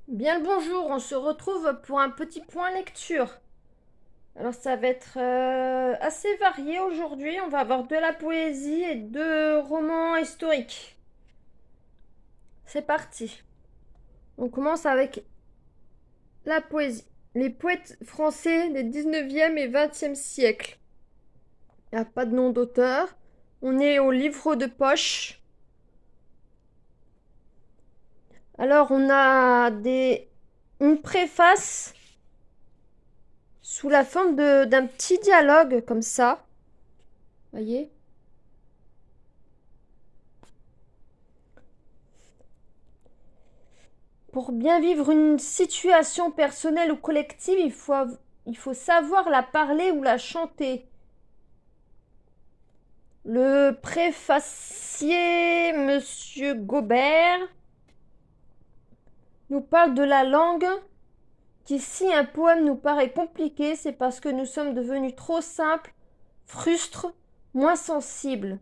Bien le bonjour, on se retrouve pour un petit point lecture. Alors ça va être assez varié aujourd'hui, on va avoir de la poésie et deux romans historiques. C'est parti. On commence avec la poésie. Les poètes français des 19e et 20e siècles. Il n'y a pas de nom d'auteur. On est au livre de poche. Alors on a une préface sous la forme d'un petit dialogue comme ça. Voyez? Pour bien vivre une situation personnelle ou collective, il faut savoir la parler ou la chanter. Le préfacier, Monsieur Gobert, nous parle de la langue, qui si un poème nous paraît compliqué, c'est parce que nous sommes devenus trop simples, frustres, moins sensibles.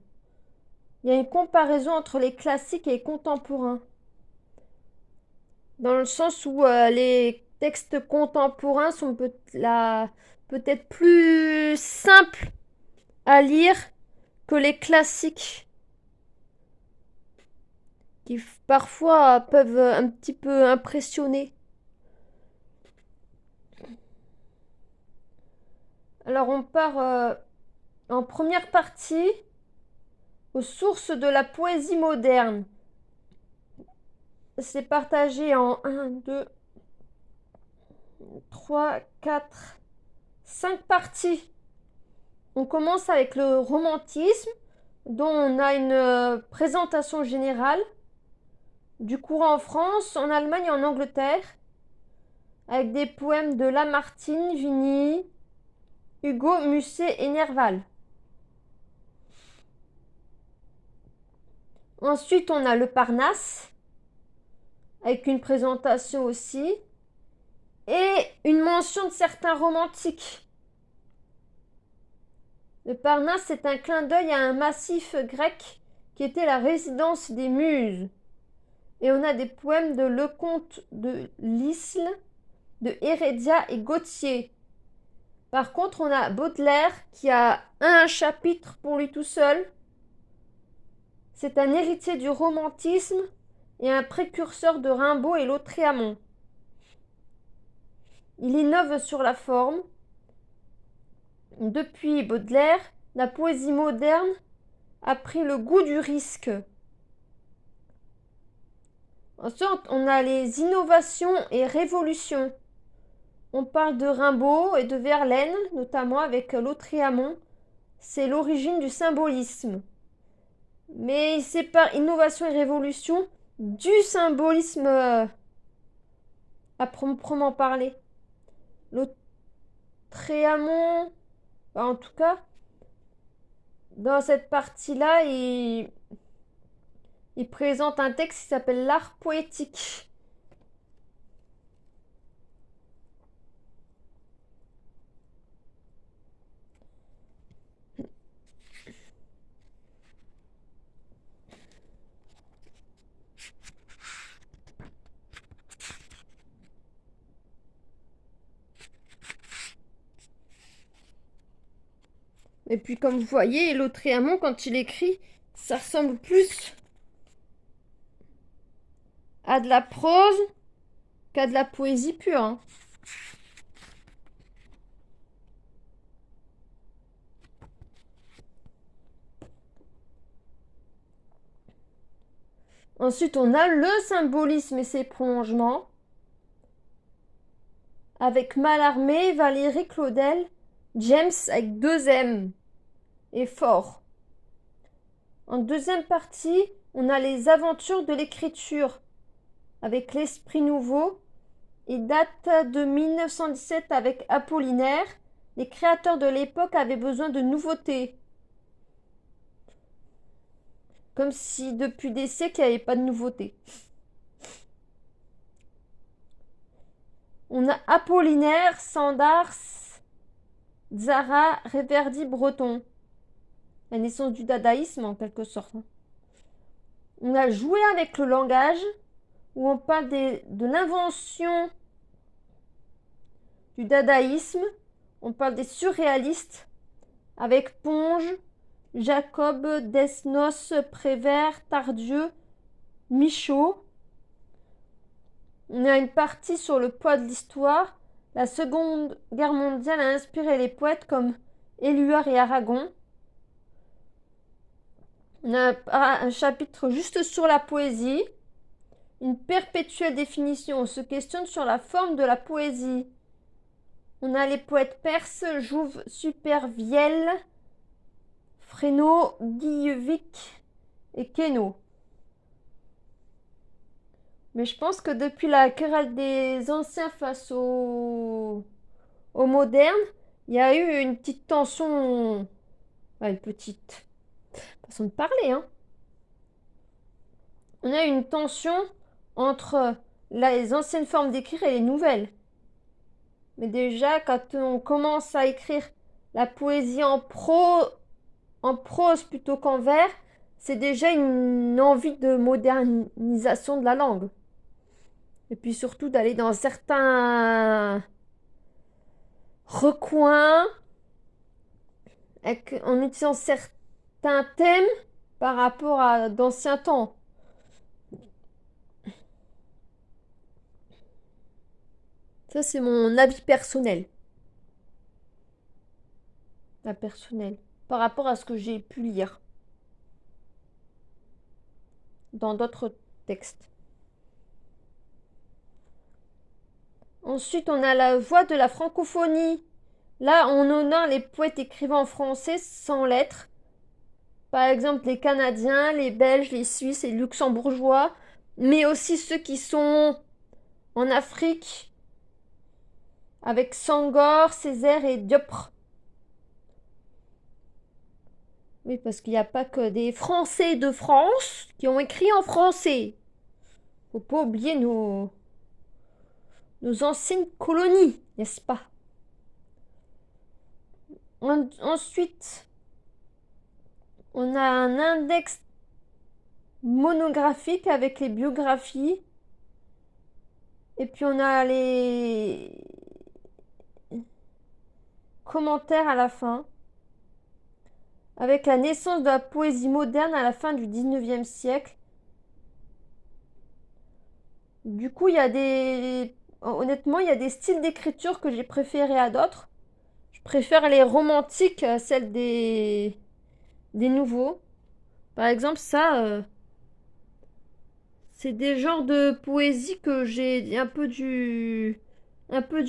Il y a une comparaison entre les classiques et les contemporains. Dans le sens où les textes contemporains sont peut-être plus simples à lire que les classiques, qui parfois peuvent un petit peu impressionner. Alors on part en première partie aux sources de la poésie moderne. C'est partagé en 1, 2, 3, 4, 5 parties. On commence avec le romantisme, dont on a une présentation générale du courant en France, en Allemagne et en Angleterre, avec des poèmes de Lamartine, Vigny, Hugo, Musset et Nerval. Ensuite, on a le Parnasse, avec une présentation aussi, et une mention de certains romantiques. Le Parnasse est un clin d'œil à un massif grec qui était la résidence des Muses. Et on a des poèmes de Lecomte de Lisle, de Hérédia et Gautier. Par contre, on a Baudelaire qui a un chapitre pour lui tout seul. C'est un héritier du romantisme et un précurseur de Rimbaud et Lautréamont. Il innove sur la forme. Depuis Baudelaire, la poésie moderne a pris le goût du risque. Ensuite, on a les innovations et révolutions. On parle de Rimbaud et de Verlaine, notamment avec Lautréamont. C'est l'origine du symbolisme. Mais il sépare innovation et révolution du symbolisme à proprement parler. Lautréamont, en tout cas, dans cette partie-là, il présente un texte qui s'appelle l'art poétique. Et puis comme vous voyez, Lautréamont, quand il écrit, ça ressemble plus à de la prose qu'à de la poésie pure, hein. Ensuite, on a le symbolisme et ses prolongements, avec Mallarmé, Valérie Claudel, James avec deux M et Fort. En deuxième partie, on a les aventures de l'écriture, avec l'Esprit Nouveau. Il date de 1917 avec Apollinaire. Les créateurs de l'époque avaient besoin de nouveautés. Comme si depuis des siècles, il n'y avait pas de nouveautés. On a Apollinaire, Sandars, Zara, Reverdy, Breton. La naissance du dadaïsme en quelque sorte. On a joué avec le langage. où on parle de l'invention du dadaïsme. On parle des surréalistes avec Ponge, Jacob, Desnos, Prévert, Tardieu, Michaud. On a une partie sur le poids de l'histoire. La Seconde Guerre mondiale a inspiré les poètes comme Éluard et Aragon. On a un chapitre juste sur la poésie. Une perpétuelle définition. On se questionne sur la forme de la poésie. On a les poètes perses, Jouve, Supervielle, Fresnaud, Guillevic et Queneau. Mais je pense que depuis la querelle des anciens face aux modernes, il y a eu une petite tension. Une petite façon de parler, hein. On a une tension entre les anciennes formes d'écrire et les nouvelles. Mais déjà, quand on commence à écrire la poésie en prose plutôt qu'en vers, c'est déjà une envie de modernisation de la langue. Et puis surtout d'aller dans certains recoins en utilisant certains thèmes par rapport à d'anciens temps. Ça, c'est mon avis personnel. Personnel. Par rapport à ce que j'ai pu lire dans d'autres textes. Ensuite, on a la voix de la francophonie. Là, on honore les poètes écrivant en français sans lettres. Par exemple, les Canadiens, les Belges, les Suisses et les Luxembourgeois, mais aussi ceux qui sont en Afrique, avec Senghor, Césaire et Diopre. Oui, parce qu'il n'y a pas que des Français de France qui ont écrit en français. Faut pas oublier nos anciennes colonies, n'est-ce pas? Ensuite, on a un index monographique avec les biographies. Et puis on a les commentaires à la fin. Avec la naissance de la poésie moderne à la fin du 19e siècle. Du coup, honnêtement, il y a des styles d'écriture que j'ai préférés à d'autres. Je préfère les romantiques à celles des nouveaux. Par exemple, ça, c'est des genres de poésie que j'ai un peu du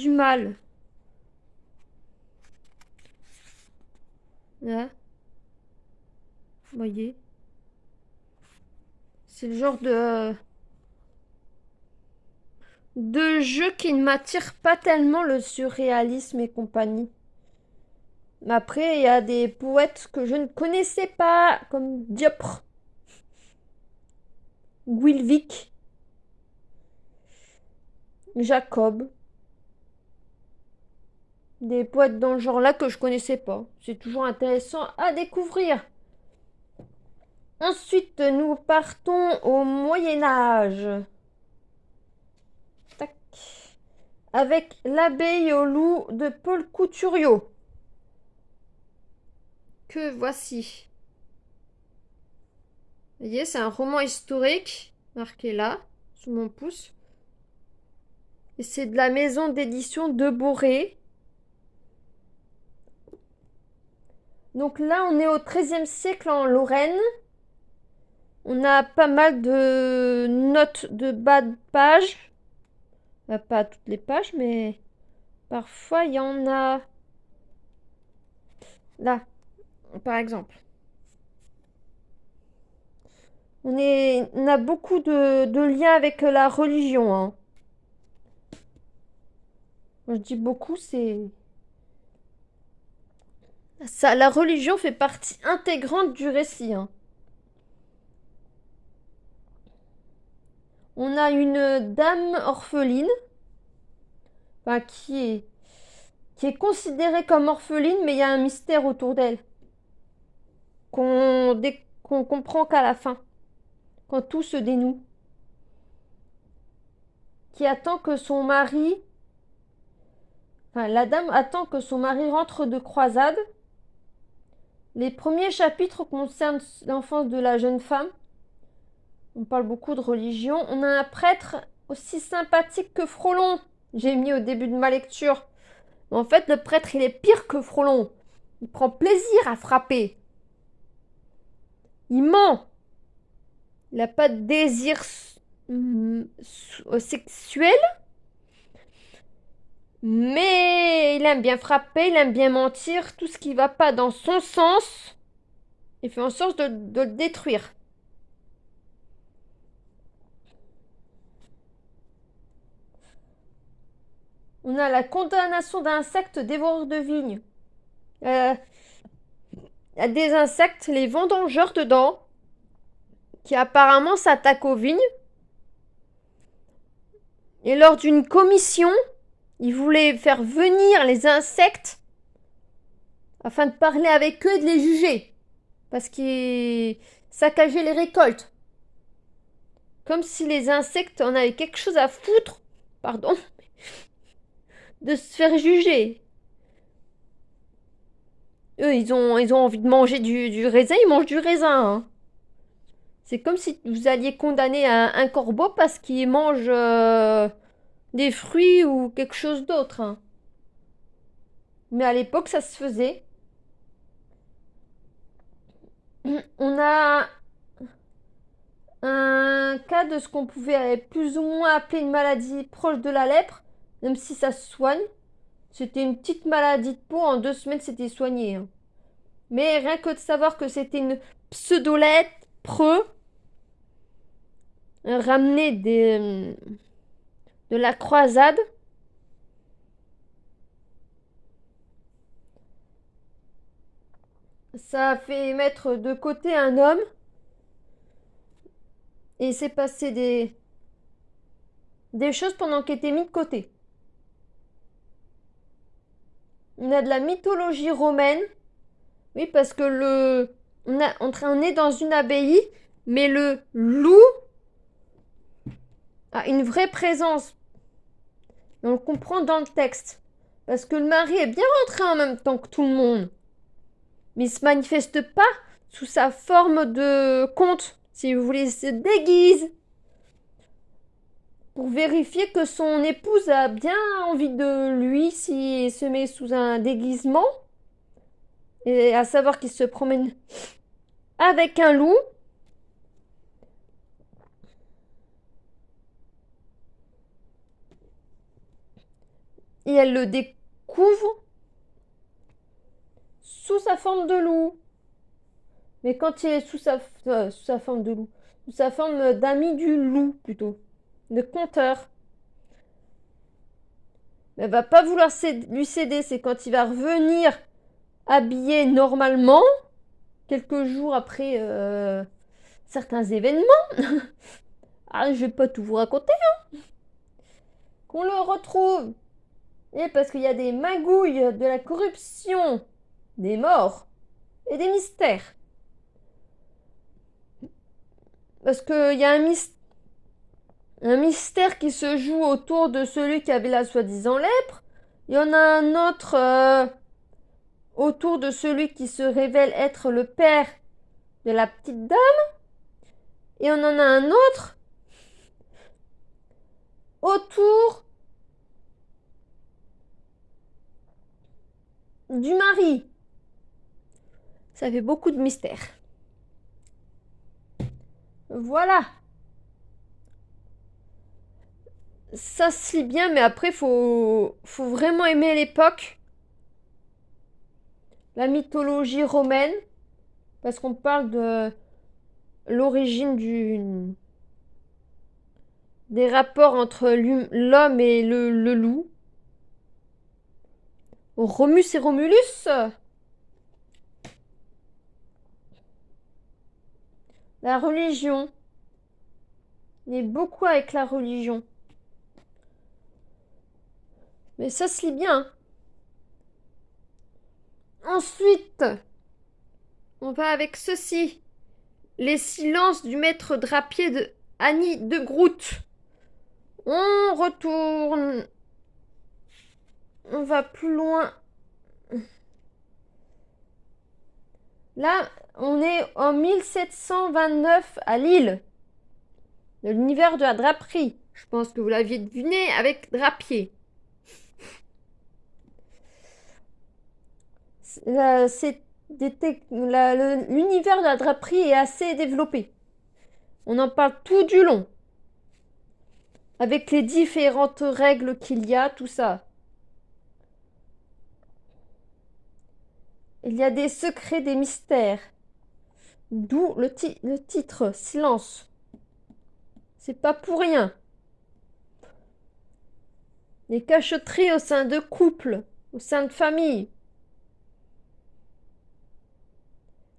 mal. Là. Vous voyez? C'est le genre de jeu qui ne m'attire pas tellement, le surréalisme et compagnie. Mais après, il y a des poètes que je ne connaissais pas, comme Diopre, Guilvic, Jacob. Des poètes dans le genre-là que je connaissais pas. C'est toujours intéressant à découvrir. Ensuite, nous partons au Moyen-Âge. Tac. Avec l'abeille au loup de Paul Couturiot. Que voici. Vous voyez, c'est un roman historique, marqué là, sous mon pouce. Et c'est de la maison d'édition de Boré. Donc là, on est au XIIIe siècle en Lorraine. On a pas mal de notes de bas de page. Pas toutes les pages, mais parfois il y en a. Là, par exemple. On a beaucoup de liens avec la religion, hein. Quand je dis beaucoup, c'est. Ça, la religion fait partie intégrante du récit, hein. On a une dame orpheline, qui est considérée comme orpheline, mais il y a un mystère autour d'elle qu'on comprend qu'à la fin, quand tout se dénoue. qui attend que son mari... Enfin, la dame attend que son mari rentre de croisade. Les premiers chapitres concernent l'enfance de la jeune femme. On parle beaucoup de religion. On a un prêtre aussi sympathique que Frolon. J'ai mis au début de ma lecture. Mais en fait, le prêtre, il est pire que Frolon. Il prend plaisir à frapper. Il ment. Il n'a pas de désir sexuel. Mais il aime bien frapper, il aime bien mentir. Tout ce qui ne va pas dans son sens, il fait en sorte de le détruire. On a la condamnation d'insectes dévoreurs de vignes. Il y a des insectes, les vendangeurs dedans, qui apparemment s'attaquent aux vignes. Et lors d'une commission, ils voulaient faire venir les insectes afin de parler avec eux et de les juger. Parce qu'ils saccageaient les récoltes. Comme si les insectes en avaient quelque chose à foutre, pardon, de se faire juger. Eux, ils ont envie de manger du raisin, ils mangent du raisin. Hein. C'est comme si vous alliez condamner un corbeau parce qu'il mange des fruits ou quelque chose d'autre. Hein. Mais à l'époque, ça se faisait. On a un cas de ce qu'on pouvait plus ou moins appeler une maladie proche de la lèpre, même si ça se soigne. C'était une petite maladie de peau, en 2 semaines c'était soigné. Hein. Mais rien que de savoir que c'était une pseudo-lèpre ramenée de la croisade, ça a fait mettre de côté un homme et il s'est passé des choses pendant qu'il était mis de côté. On a de la mythologie romaine. Oui, parce que on est dans une abbaye, mais le loup a une vraie présence. On le comprend dans le texte. Parce que le mari est bien rentré en même temps que tout le monde. Mais il se manifeste pas sous sa forme de conte. Si vous voulez, il se déguise. Pour vérifier que son épouse a bien envie de lui s'il se met sous un déguisement. Et à savoir qu'il se promène avec un loup. Et elle le découvre sous sa forme de loup. Mais quand il est sous sa forme de loup, sous sa forme d'ami du loup plutôt, de conteur. Elle va pas vouloir lui céder, c'est quand il va revenir habillé normalement, quelques jours après certains événements. Ah, je vais pas tout vous raconter, hein. Qu'on le retrouve. Et parce qu'il y a des magouilles, de la corruption, des morts et des mystères. Parce qu'il y a un mystère qui se joue autour de celui qui avait la soi-disant lèpre. Il y en a un autre autour de celui qui se révèle être le père de la petite dame. Et on en a un autre autour du mari. Ça fait beaucoup de mystères. Voilà. Ça se lit bien, mais après, faut vraiment aimer l'époque. La mythologie romaine. Parce qu'on parle de l'origine des rapports entre l'homme et le loup. Romus et Romulus. La religion. Il y a beaucoup avec la religion. Mais ça se lit bien. Ensuite, on va avec ceci. Les silences du maître drapier de Annie de Groot. On retourne. On va plus loin. Là, on est en 1729 à Lille. De l'univers de la draperie. Je pense que vous l'aviez deviné avec drapier. L'univers de la draperie est assez développé. On en parle tout du long. Avec les différentes règles qu'il y a, tout ça. Il y a des secrets, des mystères. D'où le titre, Silence. C'est pas pour rien. Les cachotteries au sein de couples, au sein de familles.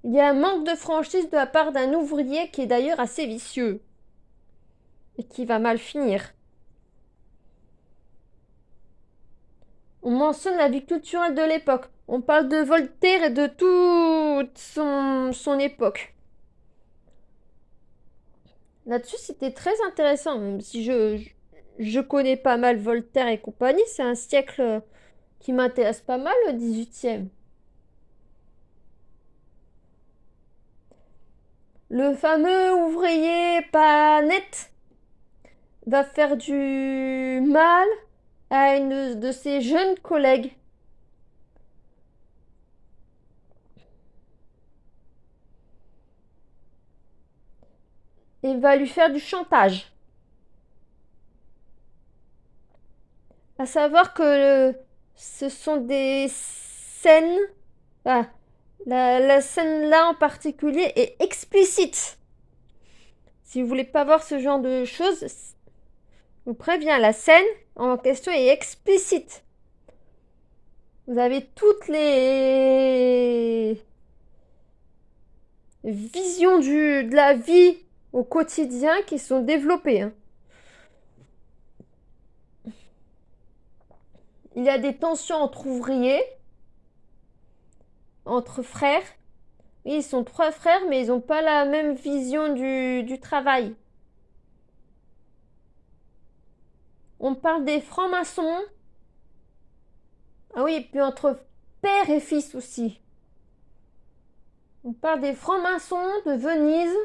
Il y a un manque de franchise de la part d'un ouvrier qui est d'ailleurs assez vicieux. Et qui va mal finir. On mentionne la vie culturelle de l'époque. On parle de Voltaire et de toute son époque. Là-dessus, c'était très intéressant, même si je connais pas mal Voltaire et compagnie. C'est un siècle qui m'intéresse pas mal, le 18e. Le fameux ouvrier pas net va faire du mal à une de ses jeunes collègues. Et va lui faire du chantage. À savoir que ce sont des scènes. Ah, la scène là en particulier est explicite. Si vous voulez pas voir ce genre de choses, je vous préviens, la scène en question est explicite. Vous avez toutes les visions de la vie au quotidien qui sont développées. Hein. Il y a des tensions entre ouvriers, entre frères. Oui, ils sont 3 frères, mais ils n'ont pas la même vision du travail. On parle des francs-maçons. Ah oui, et puis entre père et fils aussi. On parle des francs-maçons de Venise,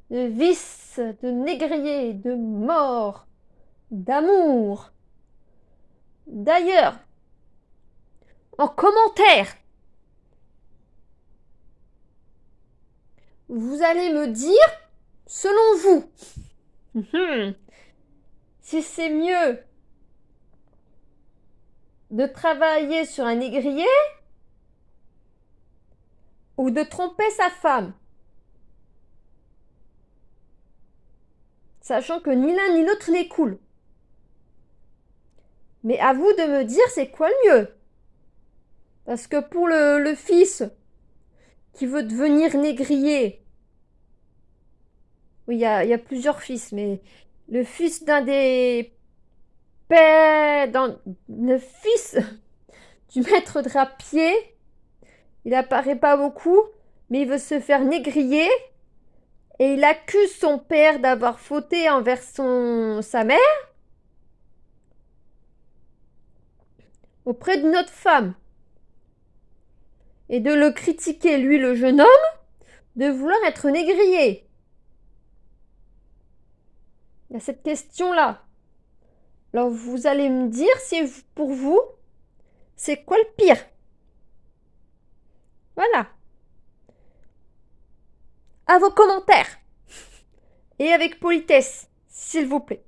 de vices, de négriers, de mort, d'amour. D'ailleurs, en commentaire, vous allez me dire, selon vous, si c'est mieux de travailler sur un négrier ou de tromper sa femme. Sachant que ni l'un ni l'autre n'est cool. Mais à vous de me dire c'est quoi le mieux. Parce que pour le fils qui veut devenir négrier, oui, il y a plusieurs fils, mais le fils d'un des pères, le fils du maître drapier, il apparaît pas beaucoup, mais il veut se faire négrier et il accuse son père d'avoir fauté envers sa mère auprès d'une autre femme et de le critiquer, lui, le jeune homme, de vouloir être négrier. Il y a cette question-là. Alors, vous allez me dire si pour vous, c'est quoi le pire? Voilà. À vos commentaires. Et avec politesse, s'il vous plaît.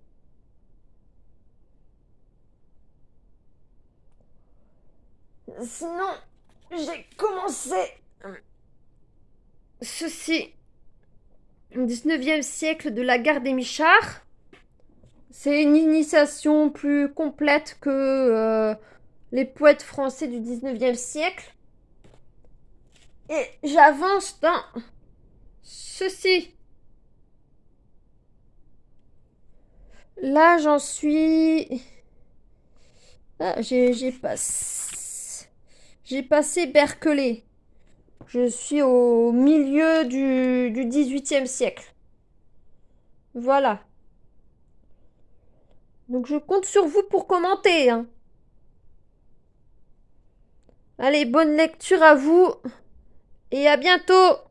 Sinon, j'ai commencé ceci au 19e siècle de la gare des Michards. C'est une initiation plus complète que les poètes français du 19e siècle. Et j'avance dans ceci. Là, j'en suis... Ah, j'ai passé Berkeley. Je suis au milieu du 18e siècle. Voilà. Donc je compte sur vous pour commenter, hein. Allez, bonne lecture à vous et à bientôt!